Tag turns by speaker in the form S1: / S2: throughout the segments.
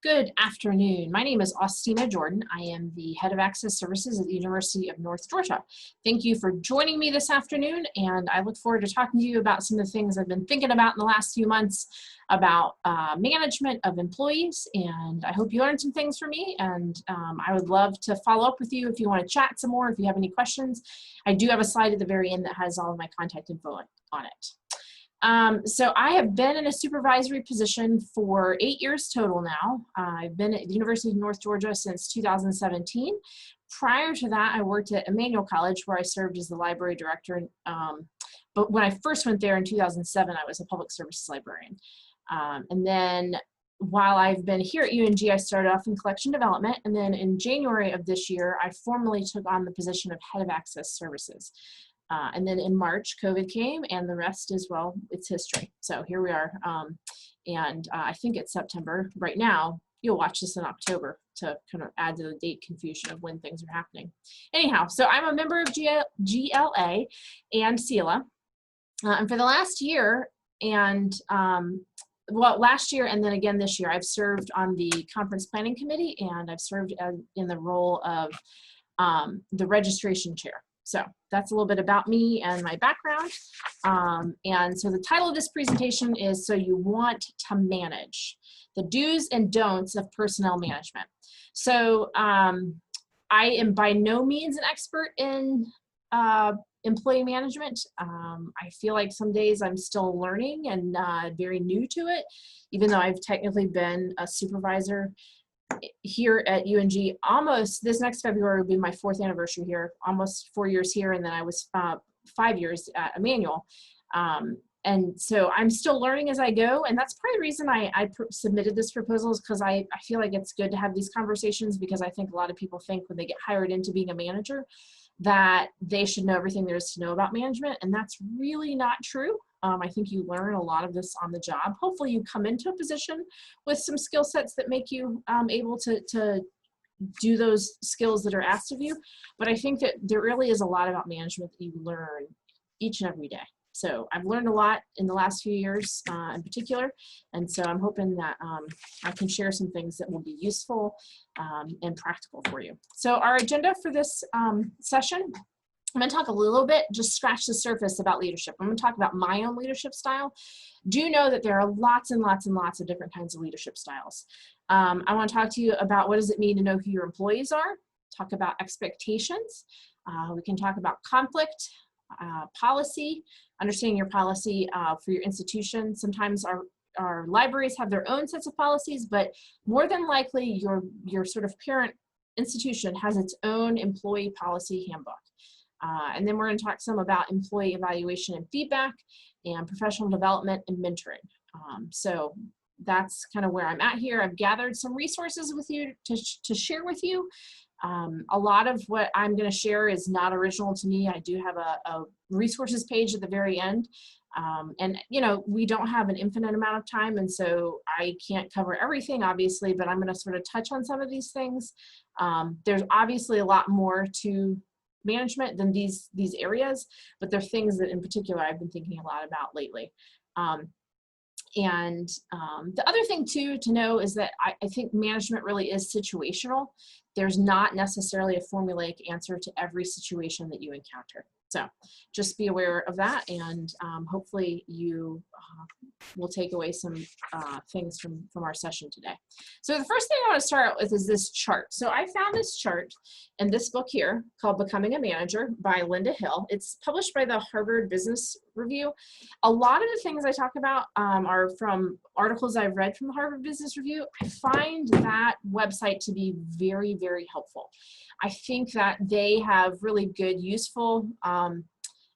S1: Good afternoon. My name is Austina Jordan. I am the Head of Access Services at the University of North Georgia. Thank you for joining me this afternoon, and I look forward to talking to you about some of the things I've been thinking about in the last few months about management of employees, and I hope you learned some things from me, and I would love to follow up with you if you want to chat some more, if you have any questions. I do have a slide at the very end that has all of my contact info on it. So I have been in a supervisory position for 8 years total now. I've been at the University of North Georgia since 2017. Prior to that, I worked at Emmanuel College where I served as the library director. But when I first went there in 2007, I was a public services librarian. And then while I've been here at UNG, I started off in collection development. And then in January of this year, I formally took on the position of Head of Access Services. And then in March, COVID came, and the rest is, well, it's history. So here we are. I think it's September right now. You'll watch this in October to kind of add to the date confusion of when things are happening. Anyhow, so I'm a member of GLA and SELA. And for the last year, last year and then again this year, I've served on the conference planning committee, and I've served in the role of the registration chair. So that's a little bit about me and my background. And so the title of this presentation is So You Want to Manage, the Do's and Don'ts of Personnel Management. So I am by no means an expert in employee management. I feel like some days I'm still learning and very new to it, even though I've technically been a supervisor here at UNG almost, this next February will be my 4th anniversary here, almost 4 years here, and then I was 5 years at Emmanuel. And so I'm still learning as I go, and that's part of the reason I submitted this proposal, is because I feel like it's good to have these conversations, because I think a lot of people think when they get hired into being a manager that they should know everything there is to know about management, and that's really not true. I think you learn a lot of this on the job. Hopefully you come into a position with some skill sets that make you able to do those skills that are asked of you. But I think that there really is a lot about management that you learn each and every day. So I've learned a lot in the last few years in particular. And so I'm hoping that I can share some things that will be useful and practical for you. So our agenda for this session, I'm going to talk a little bit, just scratch the surface about leadership. I'm going to talk about my own leadership style. Do know that there are lots and lots and lots of different kinds of leadership styles. I want to talk to you about what does it mean to know who your employees are, talk about expectations. We can talk about conflict, policy, understanding your policy for your institution. Sometimes our libraries have their own sets of policies, but more than likely your sort of parent institution has its own employee policy handbook. And then we're going to talk some about employee evaluation and feedback, and professional development and mentoring. So that's kind of where I'm at here. I've gathered some resources with you to share with you. A lot of what I'm going to share is not original to me. I do have a resources page at the very end. And you know, we don't have an infinite amount of time, and so I can't cover everything, obviously, but I'm going to sort of touch on some of these things. There's obviously a lot more to management than these areas, but they're things that in particular I've been thinking a lot about lately. The other thing too to know is that I think management really is situational. There's not necessarily a formulaic answer to every situation that you encounter. So just be aware of that, and hopefully you will take away some things from our session today. So the first thing I want to start out with is this chart. So I found this chart in this book here called Becoming a Manager by Linda Hill. It's published by the Harvard Business Review. A lot of the things I talk about are from articles I've read from the Harvard Business Review. I find that website to be very, very helpful. I think that they have really good, useful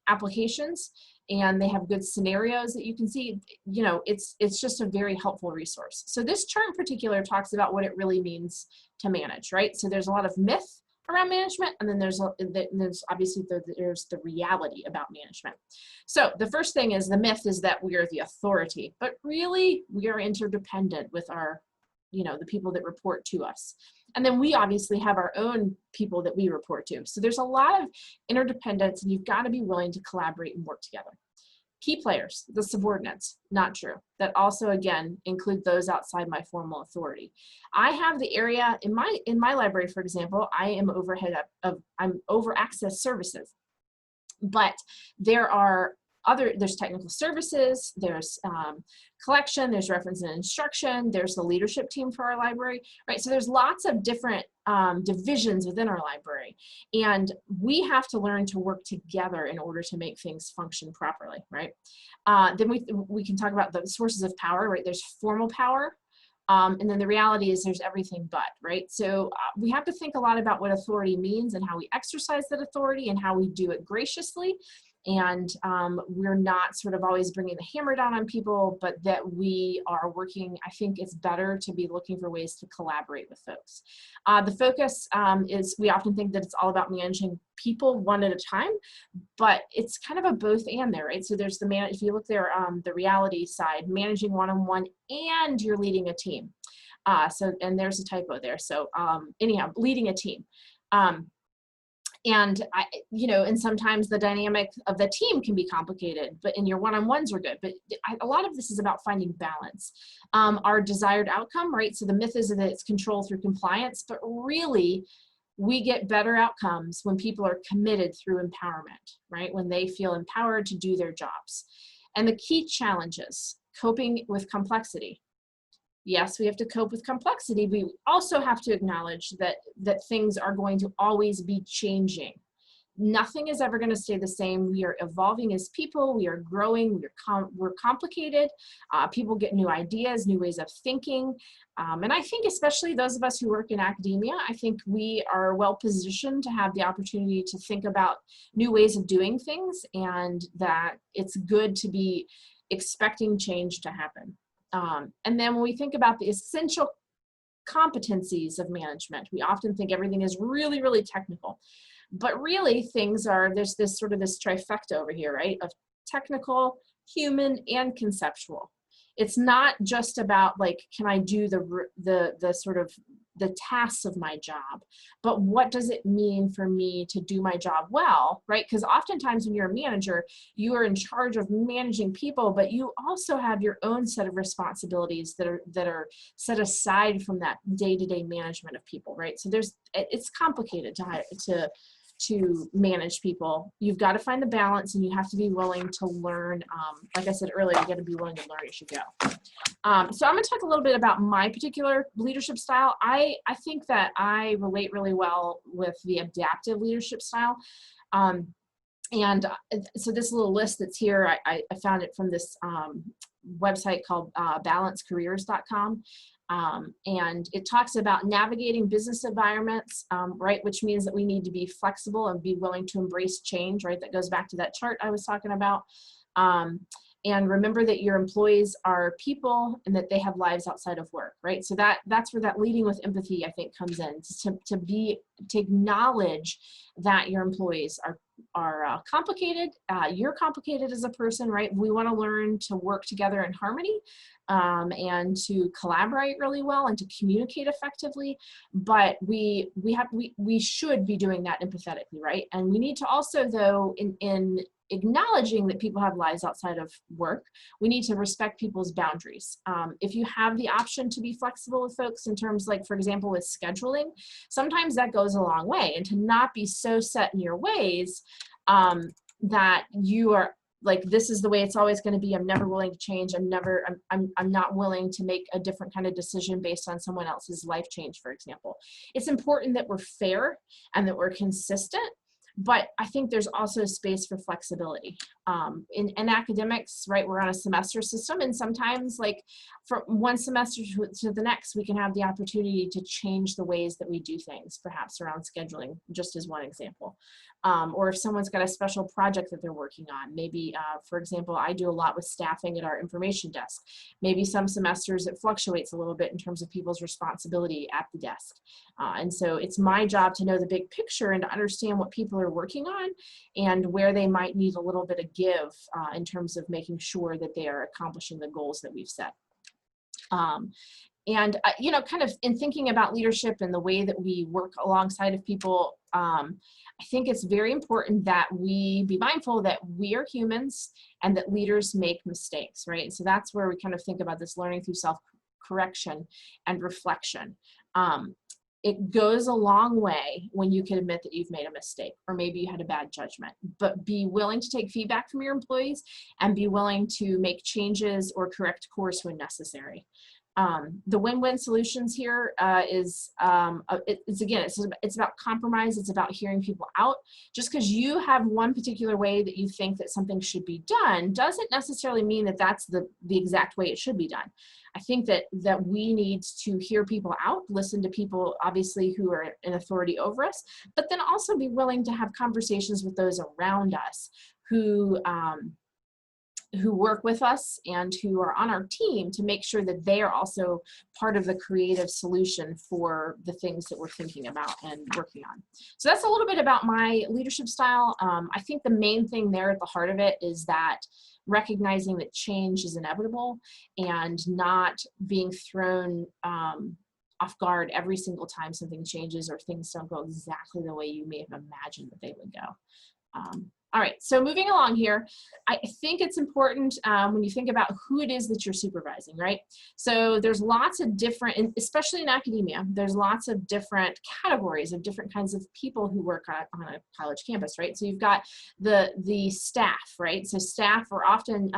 S1: applications, and they have good scenarios that you can see. You know, it's just a very helpful resource. So this chart in particular talks about what it really means to manage, right? So there's a lot of myth around management, and then there's obviously there's the reality about management. So the first thing is, the myth is that we are the authority, but really we are interdependent with our, you know, the people that report to us. And then we obviously have our own people that we report to. So there's a lot of interdependence, and you've got to be willing to collaborate and work together. Key players, the subordinates, not true. That also, again, include those outside my formal authority. I have the area in my library, for example, I am I'm over access services, but there are there's technical services, there's collection, there's reference and instruction, there's the leadership team for our library, right? So there's lots of different divisions within our library, and we have to learn to work together in order to make things function properly, right? Then we can talk about the sources of power, right? There's formal power, and then the reality is there's everything but, right? So we have to think a lot about what authority means and how we exercise that authority and how we do it graciously. And we're not sort of always bringing the hammer down on people, but that we are working. I think it's better to be looking for ways to collaborate with folks. The focus is, we often think that it's all about managing people one at a time, but it's kind of a both and there, right? So there's if you look there, the reality side, managing one-on-one and you're leading a team. And there's a typo there. So anyhow, leading a team. And and sometimes the dynamic of the team can be complicated, but in your one-on-ones are good. But a lot of this is about finding balance. Our desired outcome, right? So the myth is that it's control through compliance, but really we get better outcomes when people are committed through empowerment, right? When they feel empowered to do their jobs. And the key challenges, coping with complexity. Yes, we have to cope with complexity. We also have to acknowledge that things are going to always be changing. Nothing is ever going to stay the same. We are evolving as people. We are growing. We're complicated. People get new ideas, new ways of thinking. And I think especially those of us who work in academia, I think we are well positioned to have the opportunity to think about new ways of doing things, and that it's good to be expecting change to happen. And then when we think about the essential competencies of management, we often think everything is really, really technical. But really there's this sort of this trifecta over here, right? Of technical, human, and conceptual. It's not just about like, can I do the sort of the tasks of my job, but what does it mean for me to do my job well, right? Because oftentimes when you're a manager, you are in charge of managing people, but you also have your own set of responsibilities that are set aside from that day-to-day management of people, right? So it's complicated to manage people. You've got to find the balance, and you have to be willing to learn. Like I said earlier, you got to be willing to learn as you go. So I'm going to talk a little bit about my particular leadership style. I think that I relate really well with the adaptive leadership style. And so this little list that's here, I found it from this website called balancecareers.com. And it talks about navigating business environments, right, which means that we need to be flexible and be willing to embrace change, right? That goes back to that chart I was talking about. And remember that your employees are people and that they have lives outside of work, right? So that's where that leading with empathy, I think, comes in, to acknowledge that your employees are complicated. You're complicated as a person, right? We want to learn to work together in harmony, and to collaborate really well and to communicate effectively. But we should be doing that empathetically, right? And we need to also, though, in acknowledging that people have lives outside of work, we need to respect people's boundaries. If you have the option to be flexible with folks in terms, like, for example, with scheduling, sometimes that goes a long way. And to not be so set in your ways that you are like, this is the way it's always going to be. I'm never willing to change. I'm not willing to make a different kind of decision based on someone else's life change, for example. It's important that we're fair and that we're consistent, but I think there's also space for flexibility. In academics, right, we're on a semester system, and sometimes, like, from one semester to the next, we can have the opportunity to change the ways that we do things, perhaps around scheduling, just as one example. Or if someone's got a special project that they're working on, maybe, for example, I do a lot with staffing at our information desk. Maybe some semesters it fluctuates a little bit in terms of people's responsibility at the desk. And so it's my job to know the big picture and to understand what people are working on and where they might need a little bit of give in terms of making sure that they are accomplishing the goals that we've set. you know, kind of in thinking about leadership and the way that we work alongside of people, I think it's very important that we be mindful that we are humans and that leaders make mistakes, right? So that's where we kind of think about this learning through self-correction and reflection. It goes a long way when you can admit that you've made a mistake, or maybe you had a bad judgment, but be willing to take feedback from your employees and be willing to make changes or correct course when necessary. The win-win solutions here it's about compromise. It's about hearing people out. Just because you have one particular way that you think that something should be done doesn't necessarily mean that that's the exact way it should be done. I think that we need to hear people out, listen to people obviously who are in authority over us, but then also be willing to have conversations with those around us who work with us and who are on our team to make sure that they are also part of the creative solution for the things that we're thinking about and working on. So that's a little bit about my leadership style. I think the main thing there at the heart of it is that recognizing that change is inevitable and not being thrown off guard every single time something changes or things don't go exactly the way you may have imagined that they would go. All right, so moving along here, I think it's important when you think about who it is that you're supervising, right? So there's lots of different, especially in academia, there's lots of different categories of different kinds of people who work on a college campus, right? So you've got the staff, right? So staff are often,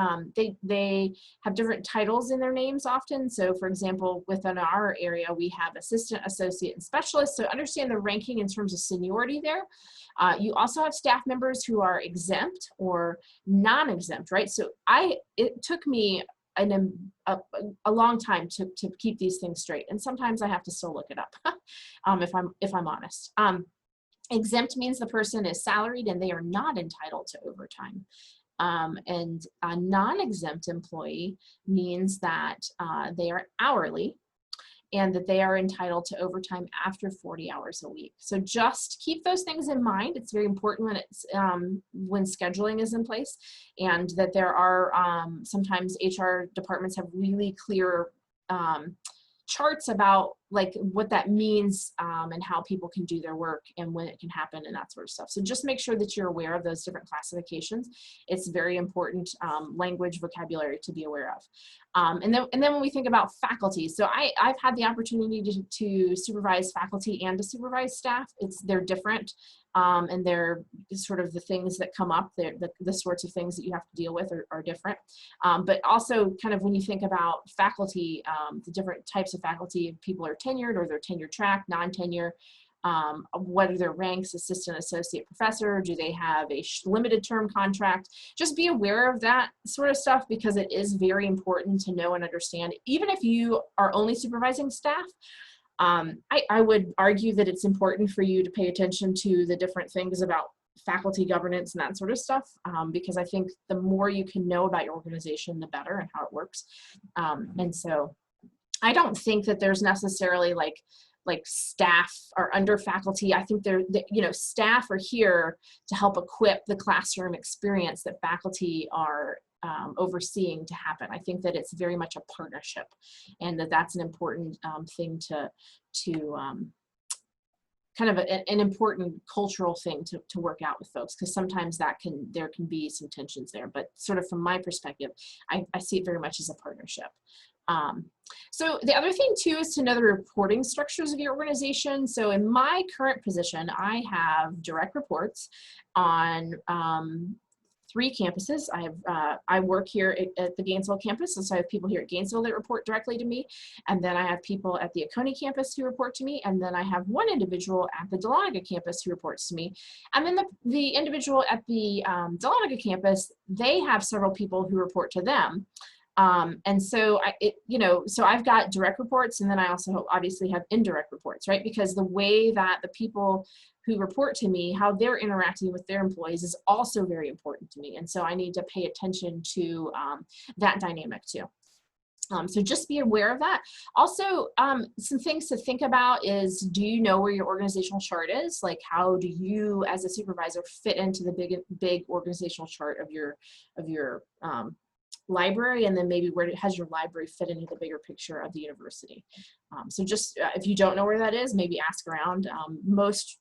S1: they have different titles in their names often. So for example, within our area, we have assistant, associate, and specialist. So understand the ranking in terms of seniority there. You also have staff members who are exempt or non-exempt, right? So it took me a long time to keep these things straight, and sometimes I have to still look it up if I'm honest. Exempt means the person is salaried and they are not entitled to overtime. And a non-exempt employee means that they are hourly and that they are entitled to overtime after 40 hours a week. So just keep those things in mind. It's very important when it's when scheduling is in place, and that there are sometimes HR departments have really clear charts about like what that means and how people can do their work and when it can happen and that sort of stuff. So just make sure that you're aware of those different classifications. It's very important language vocabulary to be aware of. And then when we think about faculty, so I've had the opportunity to supervise faculty and to supervise staff. They're different. And they're sort of the things that come up, the sorts of things that you have to deal with are different. But also kind of when you think about faculty, the different types of faculty, if people are tenured or they're tenure track, non-tenure, what are their ranks, assistant, associate, professor, do they have a limited term contract? Just be aware of that sort of stuff because it is very important to know and understand. Even if you are only supervising staff, I would argue that it's important for you to pay attention to the different things about faculty governance and that sort of stuff, because I think the more you can know about your organization, the better and how it works. And so I don't think that there's necessarily like staff are under faculty. I think staff are here to help equip the classroom experience that faculty are overseeing to happen. I think that it's very much a partnership, and that's an important thing to kind of an important cultural thing to work out with folks, because sometimes there can be some tensions there. But sort of from my perspective, I see it very much as a partnership. So the other thing too is to know the reporting structures of your organization. So in my current position, I have direct reports on 3 campuses. I work here at the Gainesville campus, and so I have people here at Gainesville that report directly to me, and then I have people at the Oconee campus who report to me, and then I have one individual at the Dahlonega campus who reports to me, and then the individual at the Dahlonega campus, they have several people who report to them. And so so I've got direct reports, and then I also obviously have indirect reports, right? Because the way that the people who report to me, how they're interacting with their employees is also very important to me. And so I need to pay attention to that dynamic too. So just be aware of that. Also, some things to think about is, do you know where your organizational chart is? Like, how do you as a supervisor fit into the big organizational chart of your library, and then maybe where has your library fit into the bigger picture of the university. So just if you don't know where that is, maybe ask around. Most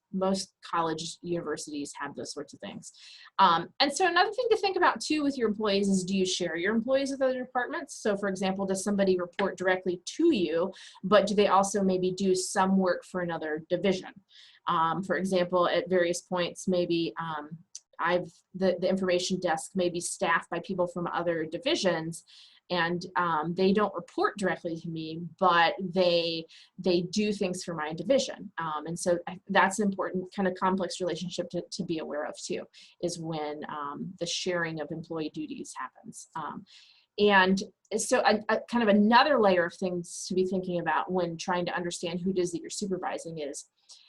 S1: college universities have those sorts of things. And so another thing to think about too with your employees is, do you share your employees with other departments? So for example, does somebody report directly to you, but do they also maybe do some work for another division? For example, at various points, maybe the information desk may be staffed by people from other divisions, and they don't report directly to me, but they do things for my division. And so that's an important kind of complex relationship to be aware of too, is when the sharing of employee duties happens. And so kind of another layer of things to be thinking about when trying to understand who it is that you're supervising is,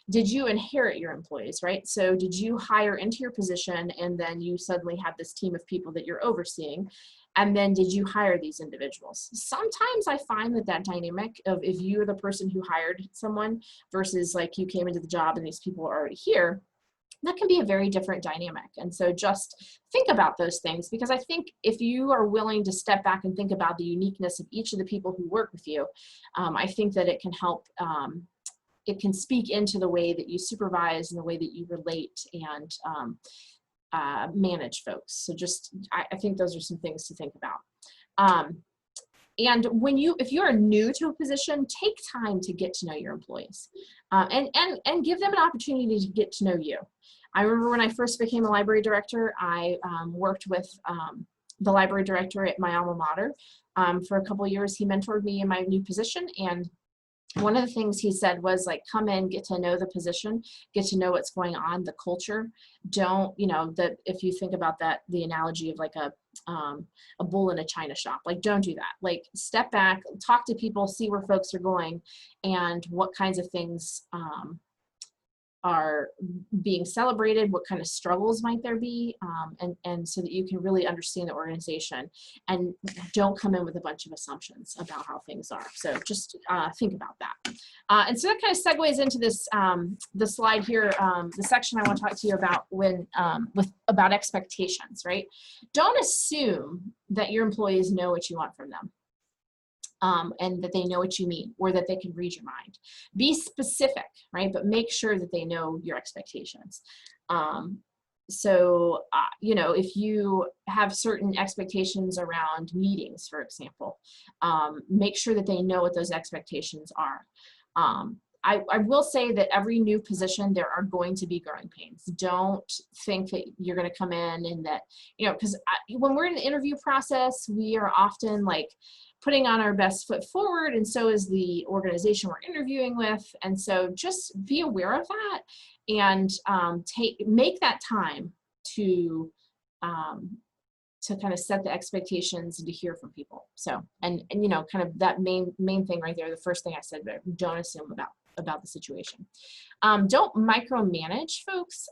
S1: did you inherit your employees, right? So did you hire into your position and then you suddenly have this team of people that you're overseeing? And then did you hire these individuals? Sometimes I find that dynamic of if you're the person who hired someone versus like you came into the job and these people are already here, that can be a very different dynamic. And so just think about those things, because I think if you are willing to step back and think about the uniqueness of each of the people who work with you, I think that it can help, it can speak into the way that you supervise and the way that you relate and manage folks. So just, I think those are some things to think about. And when if you're new to a position, take time to get to know your employees and give them an opportunity to get to know you. I remember when I first became a library director, I worked with the library director at my alma mater for a couple of years. He mentored me in my new position, and one of the things he said was like, come in, get to know the position, get to know what's going on, the culture. Don't, if you think about that, the analogy of like a bull in a china shop, like don't do that. Like step back, talk to people, see where folks are going and what kinds of things are being celebrated, what kind of struggles might there be, and so that you can really understand the organization and don't come in with a bunch of assumptions about how things are. So just think about that. And so that kind of segues into this, the slide here, the section I want to talk to you about about expectations, right? Don't assume that your employees know what you want from them. And that they know what you mean, or that they can read your mind. Be specific, right? But make sure that they know your expectations. If you have certain expectations around meetings, for example, make sure that they know what those expectations are. I will say that every new position, there are going to be growing pains. Don't think that you're going to come in and that, because when we're in the interview process, we are often like putting on our best foot forward, and so is the organization we're interviewing with. And so just be aware of that and make that time to kind of set the expectations and to hear from people. So, and kind of that main thing right there, the first thing I said, but don't assume about the situation. Don't micromanage folks.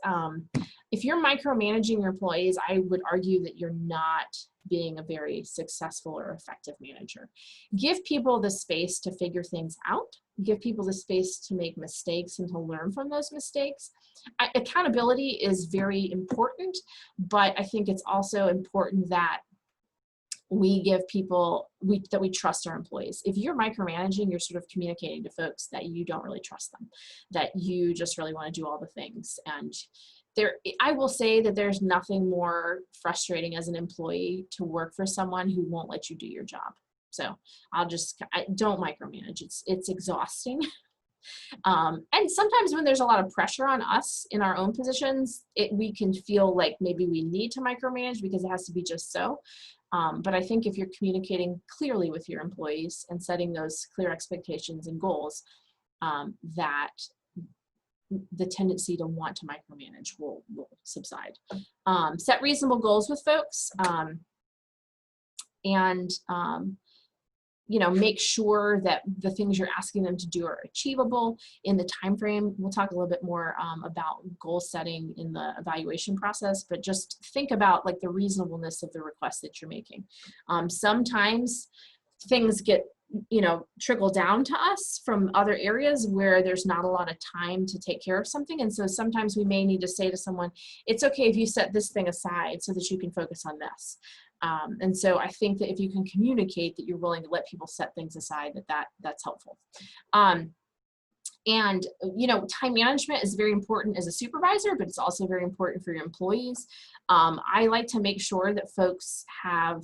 S1: If you're micromanaging your employees, I would argue that you're not being a very successful or effective manager. Give people the space to figure things out. Give people the space to make mistakes and to learn from those mistakes. Accountability is very important, but I think it's also important that we give people, that we trust our employees. If you're micromanaging, you're sort of communicating to folks that you don't really trust them, that you just really want to do all the things. And I will say that there's nothing more frustrating as an employee to work for someone who won't let you do your job. So don't micromanage. It's exhausting. And sometimes when there's a lot of pressure on us in our own positions, we can feel like maybe we need to micromanage because it has to be just so. But I think if you're communicating clearly with your employees and setting those clear expectations and goals, that the tendency to want to micromanage will subside. Set reasonable goals with folks, and make sure that the things you're asking them to do are achievable in the time frame. We'll talk a little bit more about goal setting in the evaluation process, but just think about like the reasonableness of the request that you're making. Sometimes things get trickle down to us from other areas where there's not a lot of time to take care of something. And so sometimes we may need to say to someone, it's okay if you set this thing aside so that you can focus on this. And so I think that if you can communicate that you're willing to let people set things aside, that's helpful. And, you know, time management is very important as a supervisor, but it's also very important for your employees. I like to make sure that folks have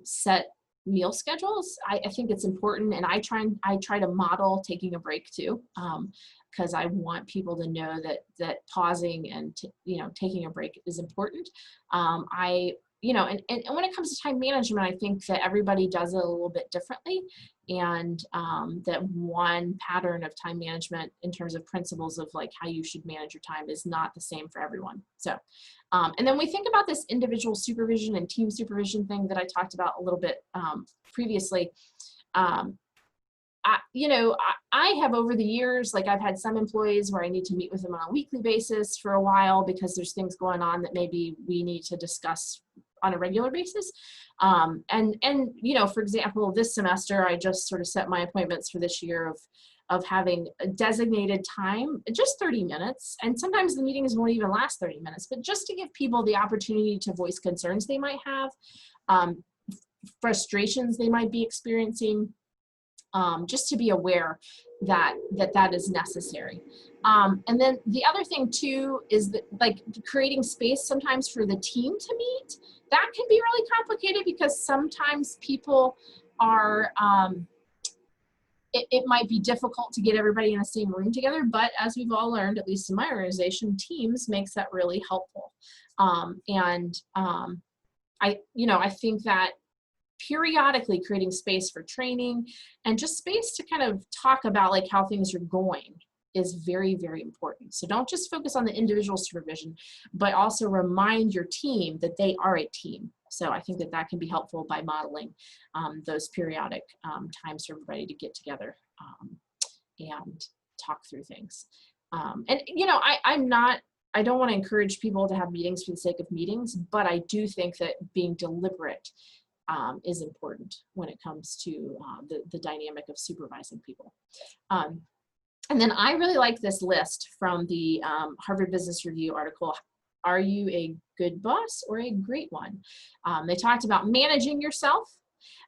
S1: set meal schedules. I think it's important, and I try to model taking a break too, because I want people to know that pausing and you know, taking a break is important. You know, and when it comes to time management, I think that everybody does it a little bit differently, and that one pattern of time management in terms of principles of like how you should manage your time is not the same for everyone. So, and then we think about this individual supervision and team supervision thing that I talked about a little bit previously. You know, I have over the years, like I've had some employees where I need to meet with them on a weekly basis for a while because there's things going on that maybe we need to discuss on a regular basis. And you know, for example, this semester, I just sort of set my appointments for this year of having a designated time, just 30 minutes. And sometimes the meetings won't even last 30 minutes, but just to give people the opportunity to voice concerns they might have, frustrations they might be experiencing, just to be aware that is necessary. And then the other thing too is that like creating space sometimes for the team to meet, that can be really complicated because sometimes people are, it might be difficult to get everybody in the same room together, but as we've all learned, at least in my organization, Teams makes that really helpful. I think that periodically creating space for training and just space to kind of talk about like how things are going is very, very important. So don't just focus on the individual supervision, but also remind your team that they are a team. So I think that can be helpful by modeling those periodic times for everybody to get together and talk through things. And you know, I don't want to encourage people to have meetings for the sake of meetings, but I do think that being deliberate is important when it comes to the dynamic of supervising people. And then I really like this list from the Harvard Business Review article, Are You a Good Boss or a Great One? They talked about managing yourself,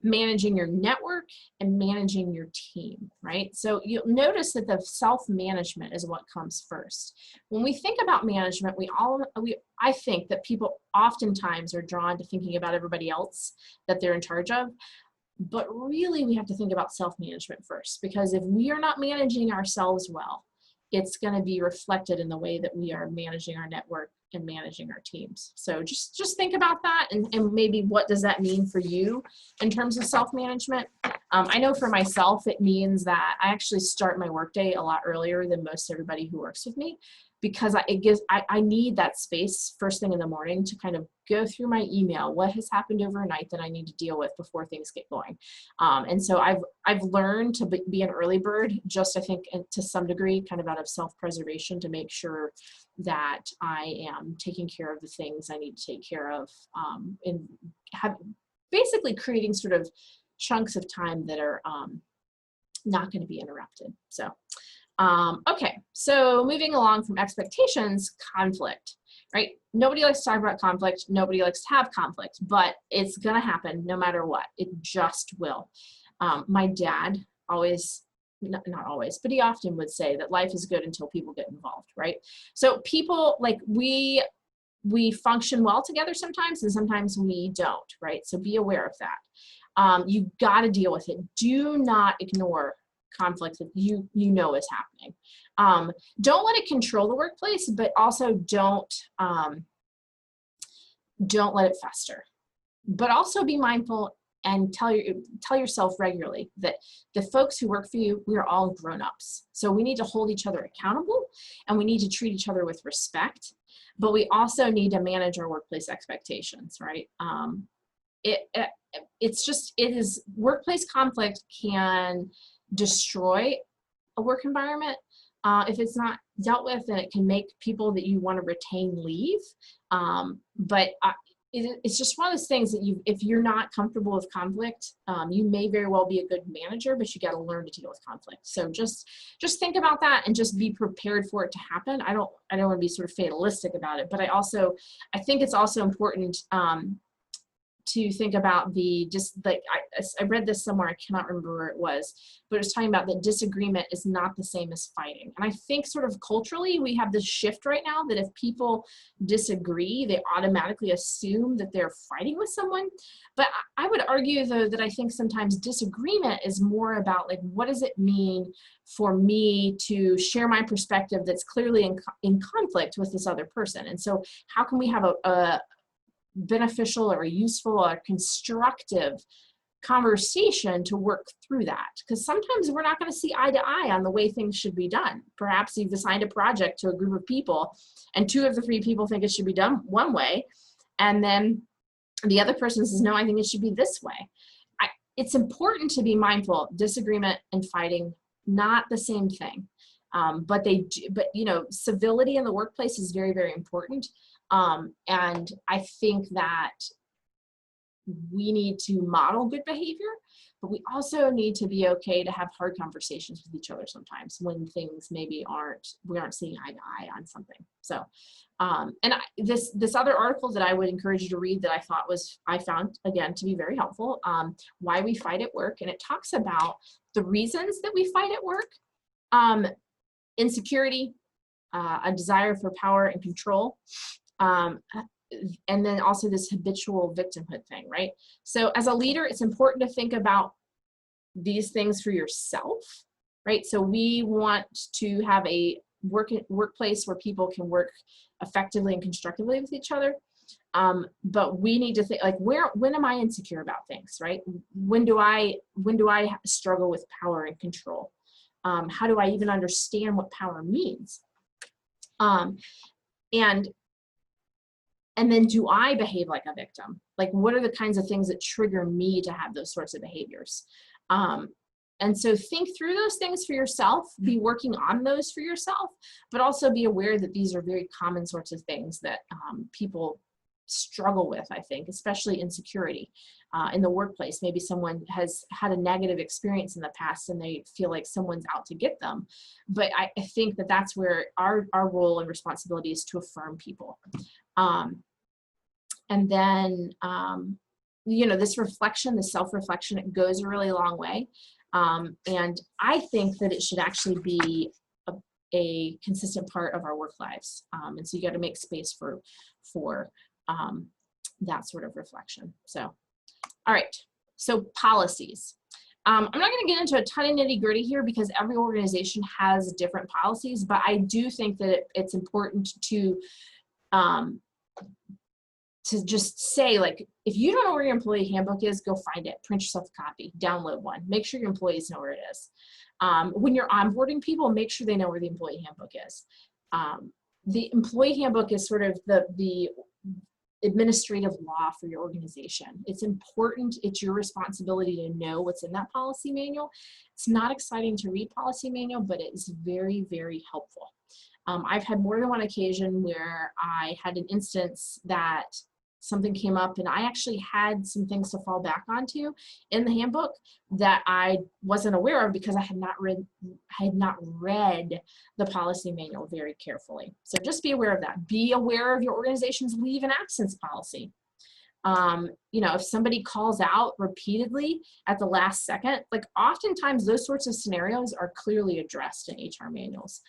S1: managing your network, and managing your team, right? So you'll notice that the self-management is what comes first. When we think about management, I think that people oftentimes are drawn to thinking about everybody else that they're in charge of, but really we have to think about self-management first, because if we are not managing ourselves well, it's going to be reflected in the way that we are managing our network and managing our teams. So just think about that, and maybe what does that mean for you in terms of self-management? I know for myself, it means that I actually start my workday a lot earlier than most everybody who works with me, because I need that space first thing in the morning to kind of go through my email, what has happened overnight that I need to deal with before things get going. And so I've learned to be an early bird, just I think to some degree, kind of out of self-preservation, to make sure that I am taking care of the things I need to take care of, and basically creating sort of chunks of time that are not going to be interrupted. So. Okay, so moving along from expectations, conflict, right? Nobody likes to talk about conflict. Nobody likes to have conflict, but it's going to happen no matter what. It just will. My dad always, not always, but he often would say that life is good until people get involved, right? So people, like we function well together sometimes, and sometimes we don't, right? So be aware of that. You got to deal with it. Do not ignore conflict that you know is happening. Don't let it control the workplace, but also don't let it fester. But also be mindful and tell yourself regularly that the folks who work for you, we are all grown-ups. So we need to hold each other accountable, and we need to treat each other with respect, but we also need to manage our workplace expectations, right? Workplace conflict can destroy a work environment if it's not dealt with, and it can make people that you want to retain leave. But it's just one of those things that if you're not comfortable with conflict, you may very well be a good manager, but you got to learn to deal with conflict. So just think about that and just be prepared for it to happen. I don't want to be sort of fatalistic about it, but I think it's also important to think about the, just like, I read this somewhere, I cannot remember where it was, but it was talking about that disagreement is not the same as fighting. And I think sort of culturally, we have this shift right now that if people disagree, they automatically assume that they're fighting with someone. But I would argue though that I think sometimes disagreement is more about like, what does it mean for me to share my perspective that's clearly in conflict with this other person? And so how can we have a beneficial or a useful or constructive conversation to work through that? Because sometimes we're not going to see eye to eye on the way things should be done. Perhaps you've assigned a project to a group of people and 2 of the 3 people think it should be done one way, and then the other person says, no, I think it should be this way. It's important to be mindful. Disagreement and fighting, not the same thing. But you know, civility in the workplace is very, very important. And I think that we need to model good behavior, but we also need to be okay to have hard conversations with each other sometimes when things maybe we aren't seeing eye to eye on something. So, this other article that I would encourage you to read that I found again to be very helpful, Why We Fight at Work. And it talks about the reasons that we fight at work, insecurity, a desire for power and control, and then also this habitual victimhood thing, right? So as a leader, it's important to think about these things for yourself, right? So we want to have a workplace where people can work effectively and constructively with each other. But we need to think like, when am I insecure about things, right? When do I struggle with power and control? How do I even understand what power means? And then do I behave like a victim? Like, what are the kinds of things that trigger me to have those sorts of behaviors? And so think through those things for yourself, be working on those for yourself, but also be aware that these are very common sorts of things that people struggle with, I think, especially insecurity in the workplace. Maybe someone has had a negative experience in the past and they feel like someone's out to get them. But I think that that's where our role and responsibility is to affirm people. And then, you know, this reflection, the self-reflection, it goes a really long way. And I think that it should actually be a consistent part of our work lives. And so you got to make space for that sort of reflection. So, all right, so policies. I'm not going to get into a ton of nitty gritty here because every organization has different policies, but I do think that it's important to just say, like, if you don't know where your employee handbook is, go find it, print yourself a copy, download one, make sure your employees know where it is. When you're onboarding people, make sure they know where the employee handbook is. The employee handbook is sort of the administrative law for your organization. It's important, it's your responsibility to know what's in that policy manual. It's not exciting to read policy manual, but it is very, very helpful. I've had more than one occasion where I had an instance that something came up and I actually had some things to fall back onto in the handbook that I wasn't aware of because I had not read the policy manual very carefully. So just be aware of that. Be aware of your organization's leave and absence policy. You know, if somebody calls out repeatedly at the last second, like oftentimes those sorts of scenarios are clearly addressed in HR manuals.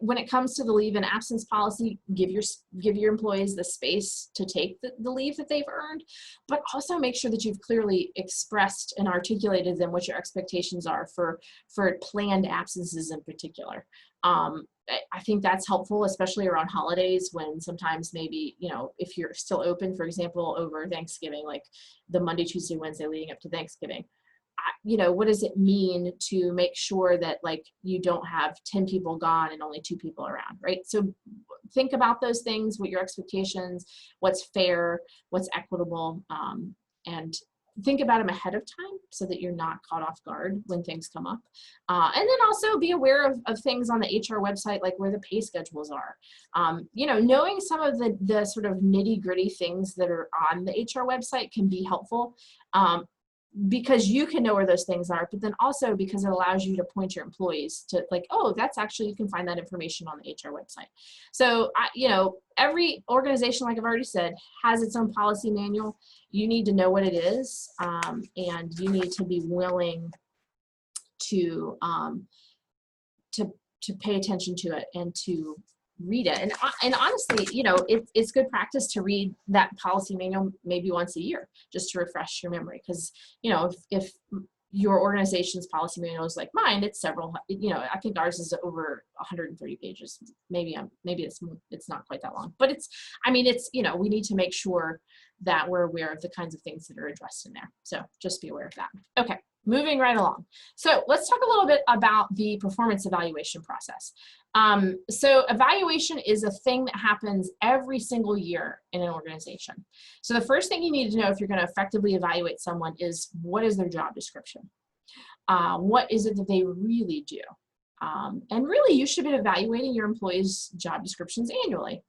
S1: When it comes to the leave and absence policy, give your employees the space to take the leave that they've earned, but also make sure that you've clearly expressed and articulated them what your expectations are for planned absences in particular. I think that's helpful, especially around holidays when sometimes maybe, you know, if you're still open, for example, over Thanksgiving, like the Monday, Tuesday, Wednesday leading up to Thanksgiving. You know, what does it mean to make sure that like you don't have 10 people gone and only 2 people around, right? So think about those things, what your expectations, what's fair, what's equitable, and think about them ahead of time so that you're not caught off guard when things come up. And then also be aware of things on the HR website, like where the pay schedules are. You know, knowing some of the sort of nitty gritty things that are on the HR website can be helpful. because you can know where those things are, but then also because it allows you to point your employees to like, oh, that's actually, you can find that information on the HR website. So, you know, every organization, like I've already said, has its own policy manual. You need to know what it is, and you need to be willing to pay attention to it and to read it. And honestly, you know, it's good practice to read that policy manual maybe once a year, just to refresh your memory. Because, you know, if your organization's policy manual is like mine, it's several, you know, I think ours is over 130 pages. Maybe it's not quite that long, but it's, I mean, it's, you know, we need to make sure that we're aware of the kinds of things that are addressed in there. So just be aware of that. Okay. Moving right along. So let's talk a little bit about the performance evaluation process. So evaluation is a thing that happens every single year in an organization. So the first thing you need to know if you're going to effectively evaluate someone is, what is their job description? What is it that they really do? And really, you should be evaluating your employees' job descriptions annually.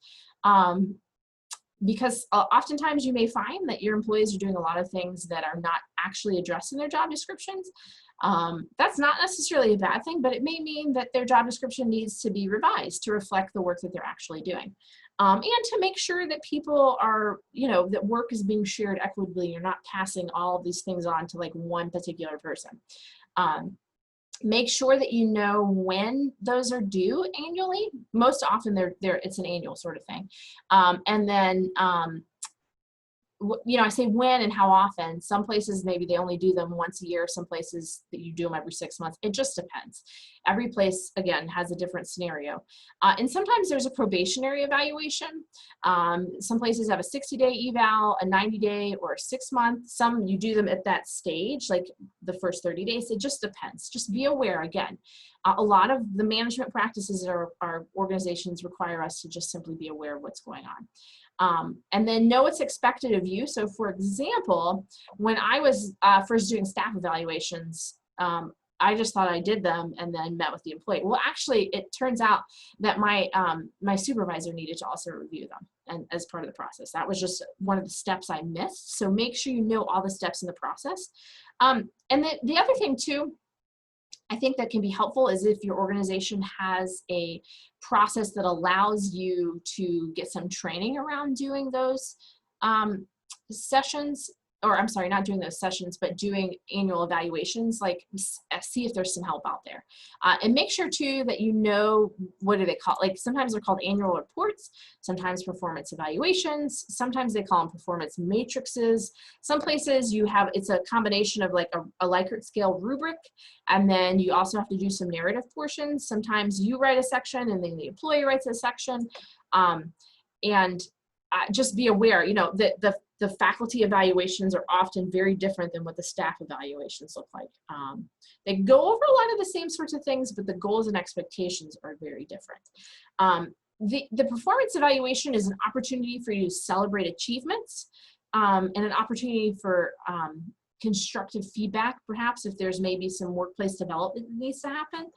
S1: Because oftentimes you may find that your employees are doing a lot of things that are not actually addressed in their job descriptions. That's not necessarily a bad thing, but it may mean that their job description needs to be revised to reflect the work that they're actually doing. And to make sure that people are, you know, that work is being shared equitably. You're not passing all of these things on to like one particular person. Make sure that you know when those are due annually. Most often it's an annual sort of thing. And then, you know, I say when and how often. Some places maybe they only do them once a year. Some places that you do them every 6 months. It just depends. Every place, again, has a different scenario. And sometimes there's a probationary evaluation. Some places have a 60-day eval, a 90-day, or a 6-month. Some you do them at that stage, like the first 30 days. It just depends. Just be aware, again. A lot of the management practices in our organizations require us to just simply be aware of what's going on. And then know what's expected of you. So for example, when I was first doing staff evaluations, I just thought I did them and then met with the employee. Well, actually, it turns out that my supervisor needed to also review them, and as part of the process. That was just one of the steps I missed. So make sure you know all the steps in the process. And the other thing too, I think that can be helpful is if your organization has a process that allows you to get some training around doing those sessions, or I'm sorry, not doing those sessions, but doing annual evaluations, like see if there's some help out there. And make sure too that you know, what do they call, like sometimes they're called annual reports, sometimes performance evaluations, sometimes they call them performance matrices. Some places you have, it's a combination of like a Likert scale rubric, and then you also have to do some narrative portions. Sometimes you write a section and then the employee writes a section. Just be aware, you know, that the faculty evaluations are often very different than what the staff evaluations look like. They go over a lot of the same sorts of things, but the goals and expectations are very different. The performance evaluation is an opportunity for you to celebrate achievements, and an opportunity for constructive feedback, perhaps if there's maybe some workplace development that needs to happen.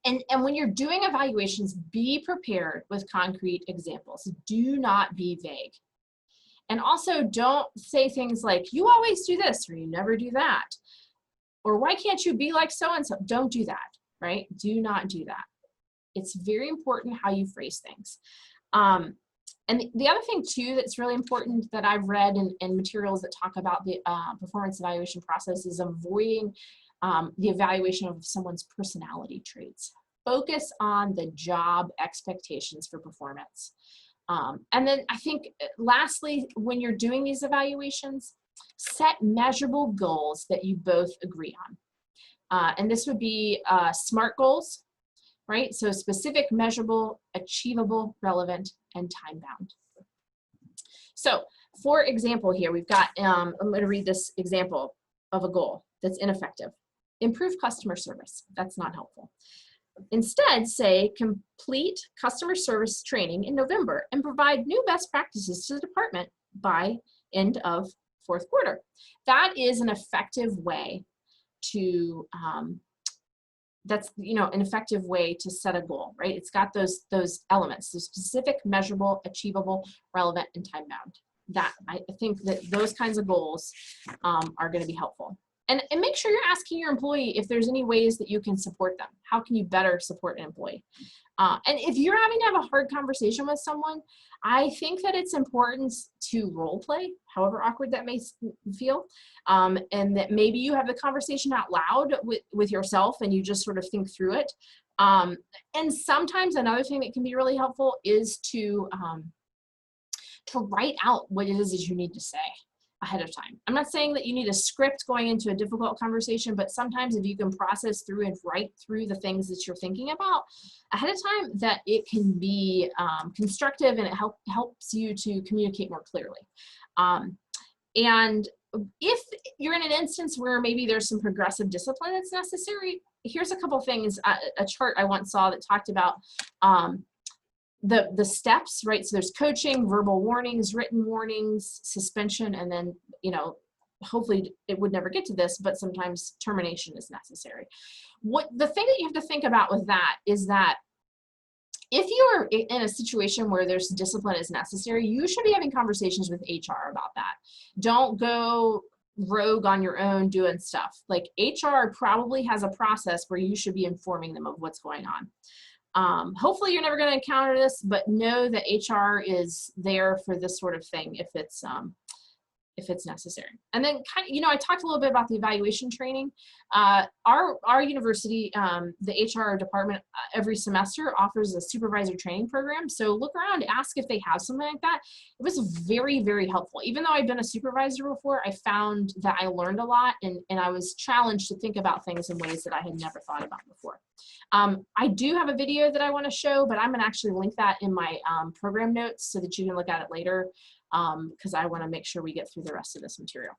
S1: And when you're doing evaluations, be prepared with concrete examples. Do not be vague. And also don't say things like, you always do this, or you never do that. Or why can't you be like so-and-so? Don't do that, right? Do not do that. It's very important how you phrase things. And the other thing too that's really important that I've read in materials that talk about the performance evaluation process is avoiding the evaluation of someone's personality traits. Focus on the job expectations for performance. And then I think lastly, when you're doing these evaluations, set measurable goals that you both agree on. And this would be SMART goals, right? So specific, measurable, achievable, relevant, and time-bound. So for example here, we've got, I'm going to read this example of a goal that's ineffective. Improve customer service. That's not helpful. Instead, say, complete customer service training in November and provide new best practices to the department by end of fourth quarter. That is an effective way to, that's, you know, an effective way to set a goal, right? It's got those elements, the specific, measurable, achievable, relevant, and time-bound. that. I think that those kinds of goals are going to be helpful. And make sure you're asking your employee if there's any ways that you can support them. How can you better support an employee? And if you're having to have a hard conversation with someone, I think that it's important to role play, however awkward that may feel, and that maybe you have the conversation out loud with yourself and you just sort of think through it. And sometimes another thing that can be really helpful is to write out what it is that you need to say ahead of time. I'm not saying that you need a script going into a difficult conversation, but sometimes if you can process through and write through the things that you're thinking about ahead of time, that it can be constructive and it helps you to communicate more clearly. And if you're in an instance where maybe there's some progressive discipline that's necessary, here's a couple things. A chart I once saw that talked about the steps, right? So there's coaching, verbal warnings, written warnings, suspension, and then, you know, hopefully it would never get to this, but sometimes termination is necessary. The thing that you have to think about with that is that if you're in a situation where there's discipline is necessary, you should be having conversations with HR about that. Don't go rogue on your own doing stuff. Like, HR probably has a process where you should be informing them of what's going on. Hopefully you're never going to encounter this, but know that HR is there for this sort of thing if it's necessary. And then kind of, you know, I talked a little bit about the evaluation training. Our university, the HR department, every semester offers a supervisor training program. So look around, ask if they have something like that. It was very, very helpful. Even though I've been a supervisor before, I found that I learned a lot, and I was challenged to think about things in ways that I had never thought about before. I do have a video that I want to show, but I'm going to actually link that in my program notes so that you can look at it later, because I want to make sure we get through the rest of this material.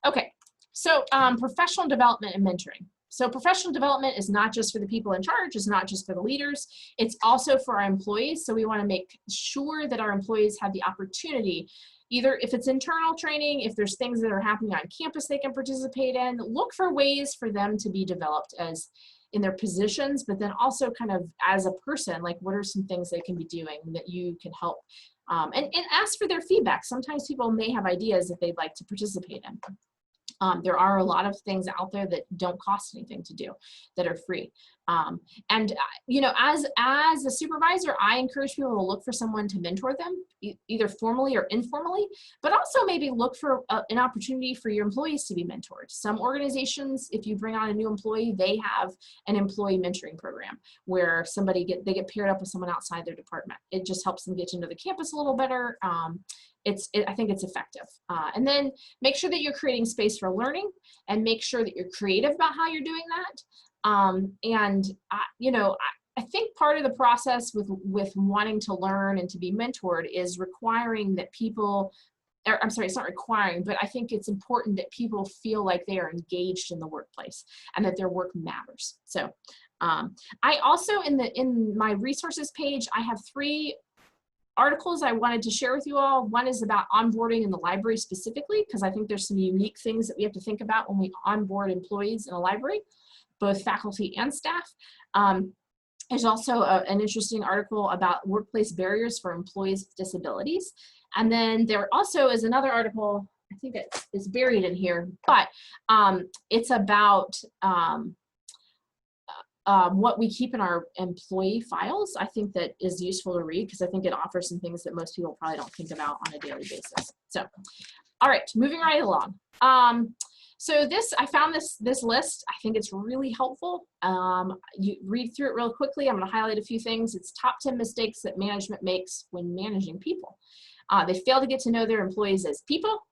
S1: Okay, so professional development and mentoring. So professional development is not just for the people in charge, it's not just for the leaders, it's also for our employees. So we want to make sure that our employees have the opportunity, either if it's internal training, if there's things that are happening on campus they can participate in, look for ways for them to be developed as in their positions, but then also kind of as a person, like what are some things they can be doing that you can help, and ask for their feedback. Sometimes people may have ideas that they'd like to participate in. There are a lot of things out there that don't cost anything to do, that are free. And you know, as a supervisor, I encourage people to look for someone to mentor them, either formally or informally, but also maybe look for an opportunity for your employees to be mentored. Some organizations, if you bring on a new employee, they have an employee mentoring program where they get paired up with someone outside their department. It just helps them get to know the campus a little better. I think it's effective. And then make sure that you're creating space for learning, and make sure that you're creative about how you're doing that. You know, I think part of the process with wanting to learn and to be mentored is requiring that people, or I'm sorry, it's not requiring, but I think it's important that people feel like they are engaged in the workplace and that their work matters. So I also, in my resources page, I have 3 articles I wanted to share with you all. One is about onboarding in the library specifically, because I think there's some unique things that we have to think about when we onboard employees in a library, both faculty and staff. There's also an interesting article about workplace barriers for employees with disabilities. And then there also is another article, I think it's buried in here, but it's about what we keep in our employee files. I think that is useful to read, because I think it offers some things that most people probably don't think about on a daily basis. So, all right, moving right along. So I found this list. I think it's really helpful. You read through it real quickly. I'm going to highlight a few things. It's top 10 mistakes that management makes when managing people. They fail to get to know their employees as people.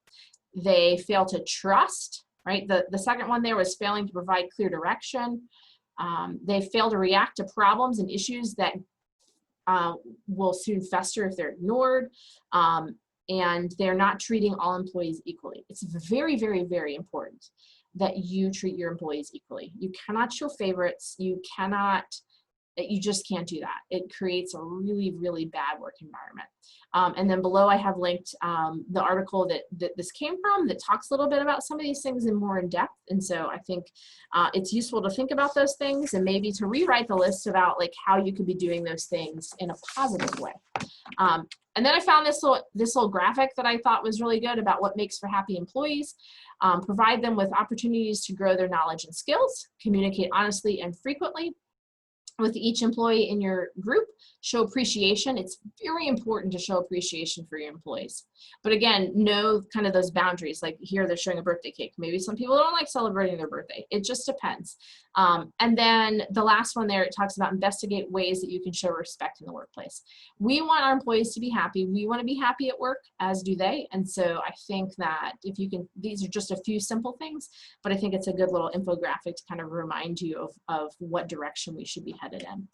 S1: They fail to trust, right? The second one there was failing to provide clear direction. They fail to react to problems and issues that will soon fester if they're ignored. And they're not treating all employees equally. It's very, very, very important that you treat your employees equally. You cannot show favorites. You cannot You just can't do that. It creates a really, really bad work environment. And then below I have linked the article that this came from that talks a little bit about some of these things in more in depth. And so I think it's useful to think about those things and maybe to rewrite the list about like how you could be doing those things in a positive way. And then I found this little graphic that I thought was really good about what makes for happy employees. Provide them with opportunities to grow their knowledge and skills, communicate honestly and frequently with each employee in your group, show appreciation. It's very important to show appreciation for your employees. But again, know kind of those boundaries, like here they're showing a birthday cake. Maybe some people don't like celebrating their birthday. It just depends. And then the last one there, it talks about investigate ways that you can show respect in the workplace. We want our employees to be happy. We want to be happy at work, as do they. And so I think that if you can, these are just a few simple things, but I think it's a good little infographic to kind of remind you of what direction we should be headed in.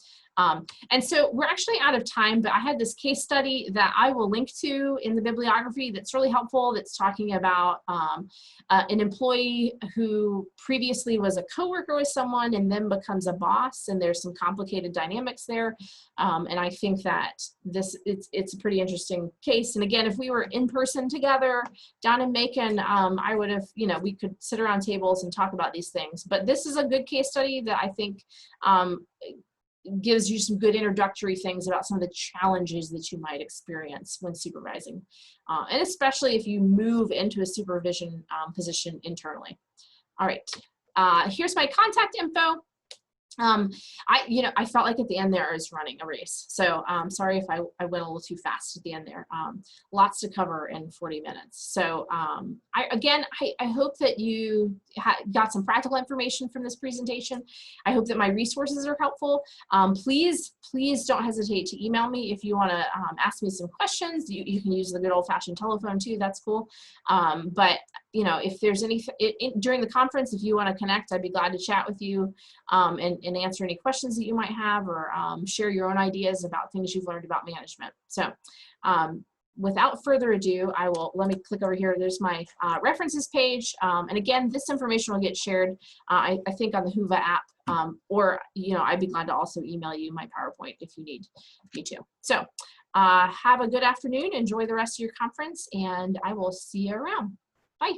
S1: And so we're actually out of time, but I had this case study that I will link to in the bibliography that's really helpful, that's talking about an employee who previously was a coworker with someone and then becomes a boss, and there's some complicated dynamics there. And I think that it's a pretty interesting case. And again, if we were in person together down in Macon, I would have, we could sit around tables and talk about these things. But this is a good case study that I think gives you some good introductory things about some of the challenges that you might experience when supervising, and especially if you move into a supervision position internally. All right, here's my contact info. I felt like at the end there I was running a race, so sorry if I went a little too fast at the end there. Lots to cover in 40 minutes. So I hope that you got some practical information from this presentation. I hope that my resources are helpful. Please don't hesitate to email me if you want to ask me some questions. You can use the good old-fashioned telephone too. That's cool. But if there's anything during the conference, if you want to connect, I'd be glad to chat with you and answer any questions that you might have, or share your own ideas about things you've learned about management. So without further ado, let me click over here. There's my references page. And again, this information will get shared, I think, on the Whova app, or I'd be glad to also email you my PowerPoint if you need me to. So have a good afternoon. Enjoy the rest of your conference, and I will see you around. Bye.